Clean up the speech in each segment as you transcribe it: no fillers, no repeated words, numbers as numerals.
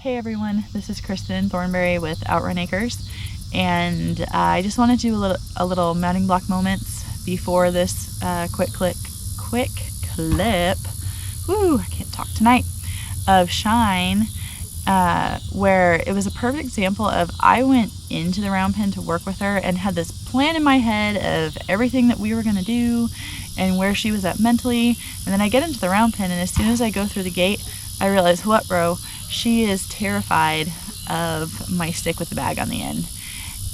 Hey everyone, this is Kristen Thornberry with Outrun Acres, and I just wanted to do a little mounting block moments before this quick clip. Woo, I can't talk tonight. Of Shine, where it was a perfect example of I went into the round pen to work with her and had this plan in my head of everything that we were going to do and where she was at mentally, and then I get into the round pen, and as soon as I go through the gate, I realize, what, bro? She is terrified of my stick with the bag on the end.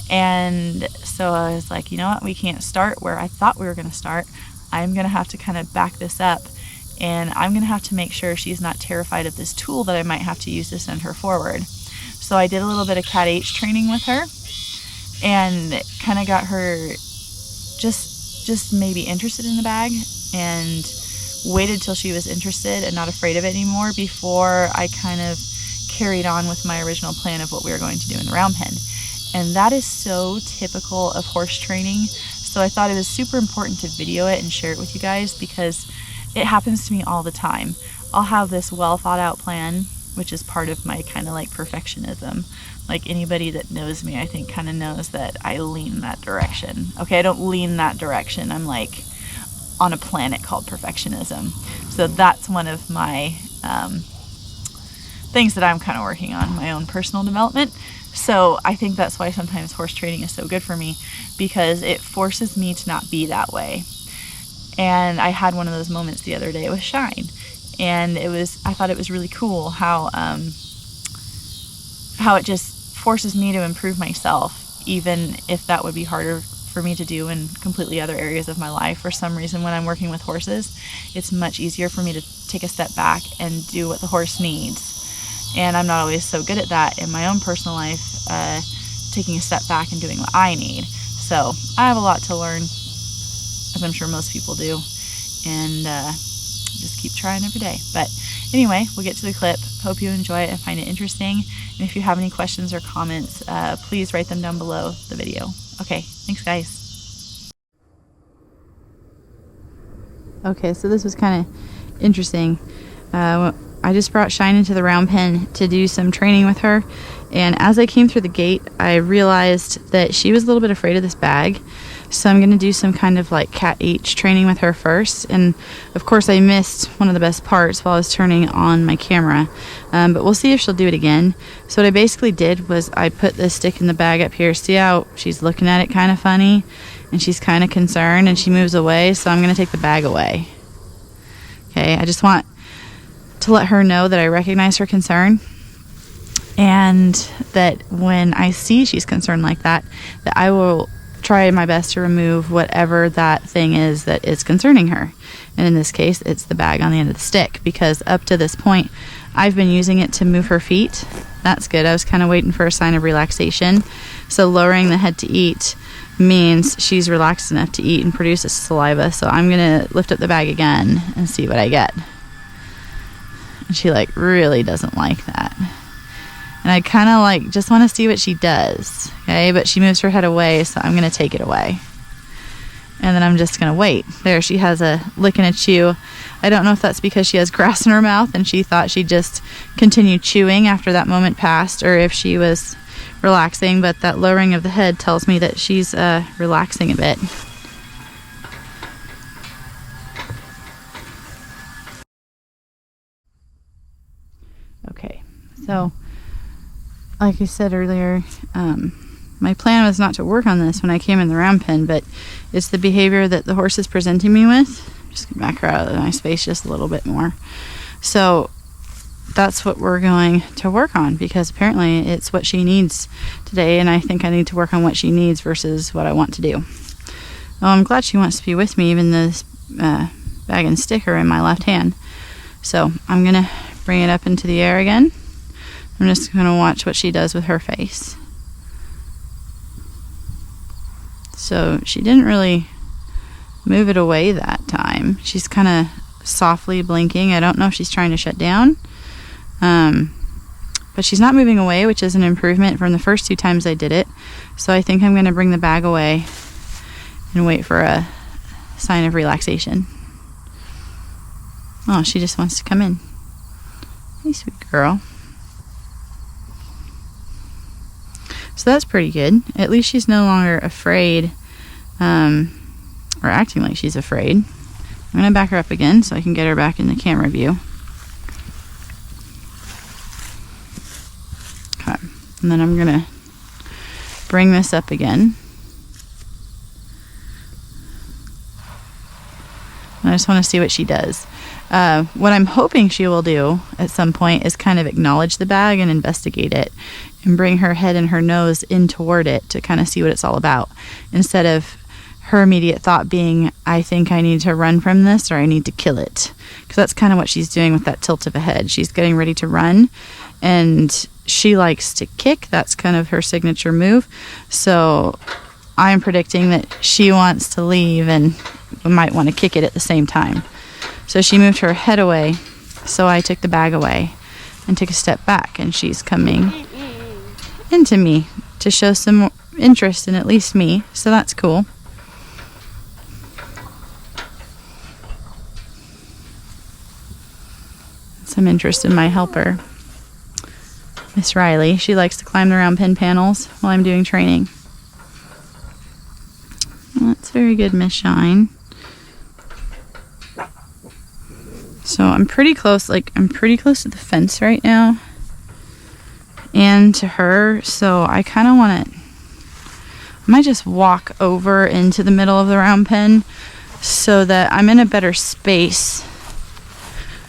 And so I was like, you know what? We can't start where I thought we were going to start. I'm going to have to kind of back this up, and I'm going to have to make sure she's not terrified of this tool that I might have to use to send her forward. So I did a little bit of Cat H training with her and kind of got her just maybe interested in the bag, and waited till she was interested and not afraid of it anymore before I kind of carried on with my original plan of what we were going to do in the round pen. And that is so typical of horse training. So I thought it was super important to video it and share it with you guys, because it happens to me all the time. I'll have this well thought out plan, which is part of my kind of like perfectionism. Like anybody that knows me, I think, kind of knows that I lean that direction. Okay, I don't lean that direction. I'm like on a planet called perfectionism. So that's one of my things that I'm kind of working on, my own personal development. So I think that's why sometimes horse training is so good for me, because it forces me to not be that way. And I had one of those moments the other day with Shine, and I thought it was really cool how it just forces me to improve myself, even if that would be harder for me to do in completely other areas of my life. For some reason, when I'm working with horses, it's much easier for me to take a step back and do what the horse needs. And I'm not always so good at that in my own personal life, taking a step back and doing what I need. So I have a lot to learn, as I'm sure most people do, and just keep trying every day. But anyway, we'll get to the clip. Hope you enjoy it and find it interesting. And if you have any questions or comments, please write them down below the video. Okay, thanks guys. Okay, so this was kind of interesting. I just brought Shine into the round pen to do some training with her, and as I came through the gate, I realized that she was a little bit afraid of this bag. So I'm going to do some kind of like Cat H training with her first. And of course I missed one of the best parts while I was turning on my camera, but we'll see if she'll do it again. So what I basically did was I put this stick in the bag up here. See how she's looking at it kind of funny, and she's kind of concerned, and she moves away, so I'm going to take the bag away. Okay, I just want to let her know that I recognize her concern, and that when I see she's concerned like that, that I will try my best to remove whatever that thing is that is concerning her. And in this case, it's the bag on the end of the stick, because up to this point I've been using it to move her feet. That's good. I was kind of waiting for a sign of relaxation. So lowering the head to eat means she's relaxed enough to eat and produce saliva. So I'm gonna lift up the bag again and see what I get. And she like really doesn't like that. And I kind of like just want to see what she does, okay? But she moves her head away, so I'm going to take it away. And then I'm just going to wait. There, she has a lick and a chew. I don't know if that's because she has grass in her mouth and she thought she'd just continue chewing after that moment passed, or if she was relaxing, but that lowering of the head tells me that she's relaxing a bit. Okay, so like I said earlier, my plan was not to work on this when I came in the round pen, but it's the behavior that the horse is presenting me with. Just gonna back her out of my space just a little bit more. So that's what we're going to work on, because apparently it's what she needs today, and I think I need to work on what she needs versus what I want to do. Well, I'm glad she wants to be with me, even this bag and sticker in my left hand. So I'm gonna bring it up into the air again. I'm just going to watch what she does with her face. So she didn't really move it away that time. She's kind of softly blinking. I don't know if she's trying to shut down. But she's not moving away, which is an improvement from the first 2 times I did it. So I think I'm going to bring the bag away and wait for a sign of relaxation. Oh, she just wants to come in. Hey, sweet girl. So that's pretty good. At least she's no longer afraid, or acting like she's afraid. I'm going to back her up again so I can get her back in the camera view. Okay. And then I'm going to bring this up again. I just want to see what she does. What I'm hoping she will do at some point is kind of acknowledge the bag and investigate it and bring her head and her nose in toward it to kind of see what it's all about, instead of her immediate thought being, I think I need to run from this or I need to kill it. Because that's kind of what she's doing with that tilt of a head. She's getting ready to run, and she likes to kick. That's kind of her signature move. So I'm predicting that she wants to leave and might want to kick it at the same time. So she moved her head away, so I took the bag away and took a step back, and she's coming into me to show some interest in at least me, so that's cool. Some interest in my helper, Miss Riley. She likes to climb the round pen panels while I'm doing training. Well, that's very good, Miss Shine. So I'm pretty close, I'm pretty close to the fence right now and to her, so I kind of want to, I might just walk over into the middle of the round pen so that I'm in a better space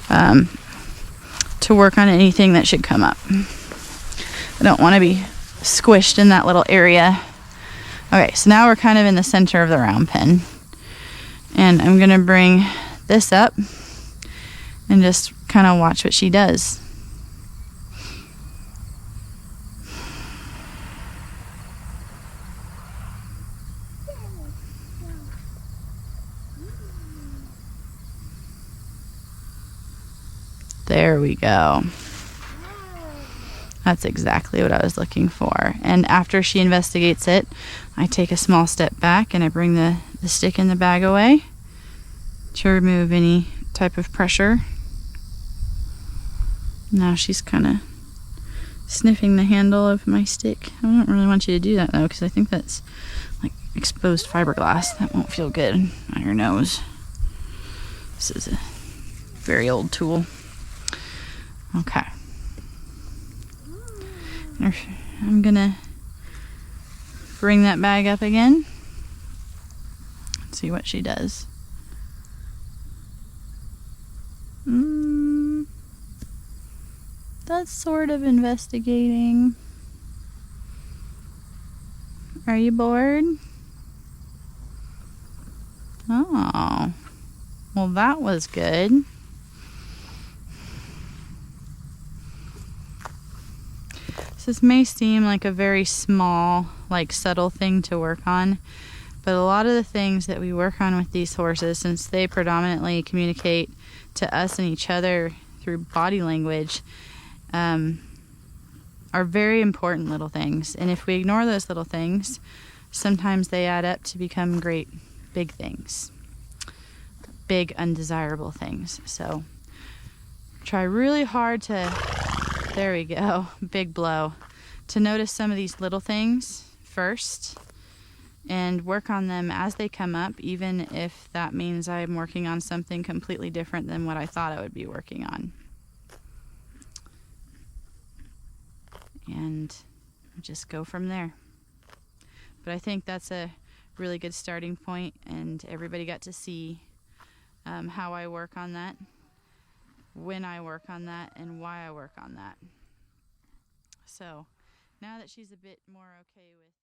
to work on anything that should come up. I don't want to be squished in that little area. Okay, so now we're kind of in the center of the round pen, and I'm going to bring this up and just kind of watch what she does. There we go. That's exactly what I was looking for. And after she investigates it, I take a small step back and I bring the stick in the bag away to remove any type of pressure. Now she's kind of sniffing the handle of my stick. I don't really want you to do that though, because I think that's like exposed fiberglass. That won't feel good on your nose. This is a very old tool. Okay. I'm gonna bring that bag up again. See what she does. That's sort of investigating. Are you bored? Oh, well, that was good. So this may seem like a very small, subtle thing to work on, but a lot of the things that we work on with these horses, since they predominantly communicate to us and each other through body language, are very important little things. And if we ignore those little things, sometimes they add up to become great big things, big undesirable things. So try really hard to, there we go, big blow, to notice some of these little things first and work on them as they come up, even if that means I'm working on something completely different than what I thought I would be working on. And just go from there. But I think that's a really good starting point, and everybody got to see how I work on that, when I work on that, and why I work on that. So now that she's a bit more okay with